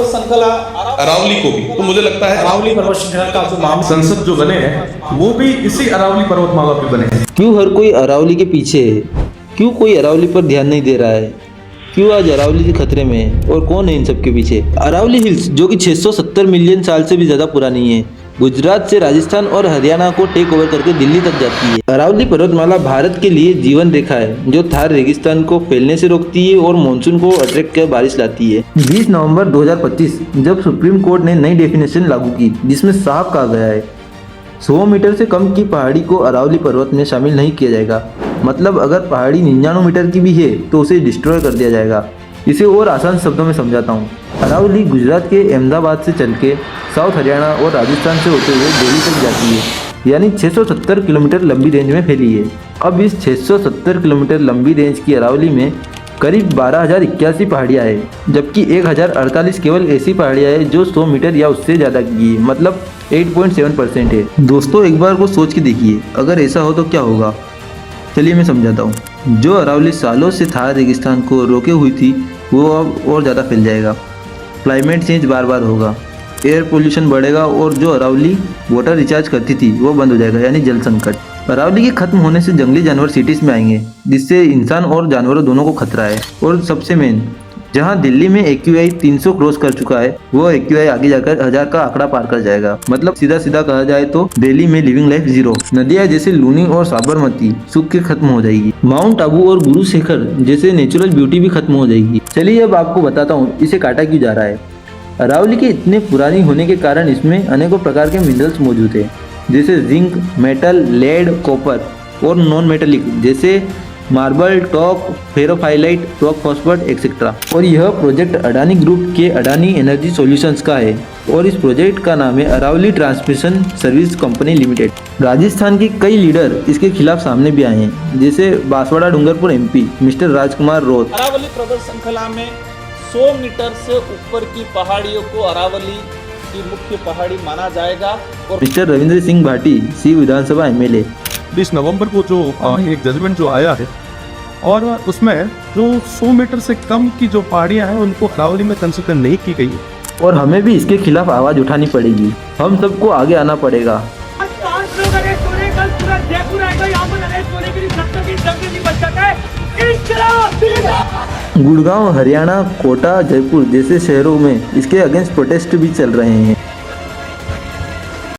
पर्वत श्रृंखला अरावली को भी, तो मुझे लगता है अरावली पर्वत श्रृंखला का जो मामला संसद जो बने हैं वो भी इसी अरावली पर्वतमाला पे बने हैं। क्यों हर कोई अरावली के पीछे है? क्यों कोई अरावली पर ध्यान नहीं दे रहा है? क्यों आज अरावली खतरे में है और कौन है इन सब के पीछे? अरावली हिल्स जो कि 670 मिलियन साल से भी ज़्यादा पुरानी है, गुजरात से राजस्थान और हरियाणा को टेक ओवर करके दिल्ली तक जाती है। अरावली पर्वतमाला भारत के लिए जीवन रेखा है जो थार रेगिस्तान को फैलने से रोकती है और मानसून को अट्रैक्ट कर बारिश लाती है। 20 नवंबर 2025 जब सुप्रीम कोर्ट ने नई डेफिनेशन लागू की जिसमें साफ कहा गया है 100 मीटर से कम की पहाड़ी को अरावली पर्वत में शामिल नहीं किया जाएगा। मतलब अगर पहाड़ी 99 मीटर की भी है तो उसे डिस्ट्रॉय कर दिया जाएगा। इसे और आसान शब्दों में समझाता हूँ। अरावली गुजरात के अहमदाबाद से चल के साउथ हरियाणा और राजस्थान से होते हुए दिल्ली तक जाती है, यानी 670 किलोमीटर लंबी रेंज में फैली है। अब इस 670 किलोमीटर लंबी रेंज की अरावली में करीब 12,081 पहाड़ियाँ हैं, जबकि 1,048 केवल ऐसी पहाड़ियाँ हैं जो 100 मीटर या उससे ज़्यादा की है, मतलब 8.7% है। दोस्तों एक बार को सोच के देखिए, अगर ऐसा हो तो क्या होगा। चलिए मैं समझाता हूँ। जो अरावली सालों से थार रेगिस्तान को रोके हुई थी वो अब और ज़्यादा फैल जाएगा। क्लाइमेट चेंज बार बार होगा, एयर पोल्यूशन बढ़ेगा और जो अरावली वाटर रिचार्ज करती थी वो बंद हो जाएगा, यानी जल संकट। अरावली के खत्म होने से जंगली जानवर सिटीज़ में आएंगे जिससे इंसान और जानवरों दोनों को खतरा है। और सबसे मेन, जहां दिल्ली में AQI 300 क्रॉस कर चुका है वो AQI आगे जाकर 1000 का आंकड़ा पार कर जाएगा। मतलब सीधा सीधा कहा जाए तो दिल्ली में लिविंग लाइफ जीरो। नदियां जैसे लूनी और साबरमती सूख के खत्म हो जाएगी। माउंट आबू और गुरु शेखर जैसे नेचुरल ब्यूटी भी खत्म हो जाएगी। चलिए अब आपको बताता हूँ इसे काटा क्यों जा रहा है। अरावली के इतने पुरानी होने के कारण इसमें अनेकों प्रकार के मिनरल्स मौजूद है, जैसे जिंक, मेटल, लेड, कॉपर और नॉन मेटेलिक जैसे marble, talc, pyrophyllite, rock phosphate etcetera. और यह प्रोजेक्ट अडानी ग्रुप के अडानी एनर्जी सॉल्यूशंस का है और इस प्रोजेक्ट का नाम है Aravali transmission service company limited. Rajasthan के कई लीडर इसके खिलाफ सामने भी आए हैं, जैसे बांसवाड़ा डूंगरपुर MP मिस्टर राजकुमार रोत। अरावली पर्वत श्रृंखला में 100 मीटर से ऊपर की पहाड़ियों को अरावली की मुख्य पहाड़ी माना जाएगा। और मिस्टर रविंद्र सिंह भाटी सी विधानसभा MLA। 20 नवंबर को जो एक जजमेंट जो आया है और उसमें जो 100 मीटर से कम की जो पहाड़ियां हैं उनको अरावली में कंसिडर नहीं की गई है। और हमें भी इसके खिलाफ आवाज उठानी पड़ेगी। हम सबको आगे आना पड़ेगा। गुड़गांव, हरियाणा, कोटा, जयपुर जैसे शहरों में इसके अगेंस्ट प्रोटेस्ट भी चल रहे हैं।